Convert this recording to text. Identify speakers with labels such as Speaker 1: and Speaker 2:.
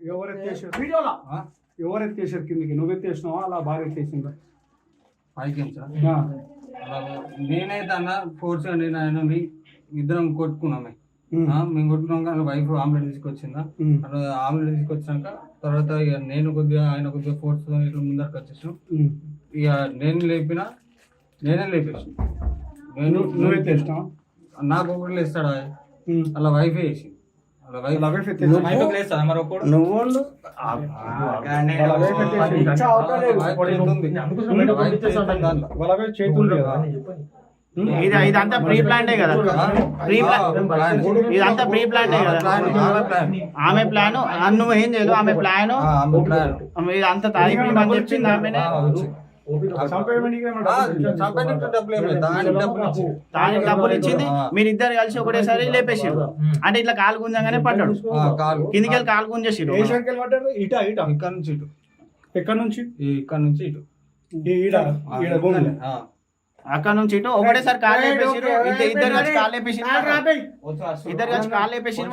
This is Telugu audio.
Speaker 1: ఎవరెత్తేసారు కిందికి? నువ్వు ఎత్తేసినావా అలా భార్య ఎత్తేసిందా?
Speaker 2: పైకేం సార్ అలా నేనైతే అన్న ఫోర్స్ నేను ఆయన ఇద్దరం కొట్టుకున్నామే. మేము కొట్టుకున్నాక వాళ్ళ వైఫ్ ఆమ్లెట్ తీసుకొచ్చిందా, ఆమ్లెట్ తీసుకొచ్చాక తర్వాత ఇక నేను కొద్దిగా ఆయన కొద్దిగా ఫోర్స్ ఇట్లా ముందరకు వచ్చేసాం. ఇక నేనే లేపేసాను.
Speaker 1: నువ్వు ఎత్తేసినావా?
Speaker 2: నాకు ఒకటి లేస్తాడా అలా వైఫ్ వేసి
Speaker 3: ఇదంతా ప్రీ ప్లాంటే కదా, ఇదంతా ప్రీ ప్లాంటే కదా. ఆమె ప్లాన్ నువ్వు ఏం చేయదు, ఆమె ప్లాన్ ఇదంతా తాగిపోయిందని చెప్పింది ఆమెనే. దానికి డబ్బులు ఇచ్చింది, మీరిద్దరు కలిసి ఒకటేసారి లేపేసారు. అంటే ఇట్లా కాలు గుంజంగానే పడ్డాడు, కిందికి వెళ్ళి కాలు గుంజేసారు.
Speaker 1: ఎక్కడ నుంచి
Speaker 2: ఇటు
Speaker 3: అక్కడ నుంచి ఇటు ఒకటేసారి కాలు లేపేసారు. ఇద్దరు కలిసి కాలు లేపేసారు.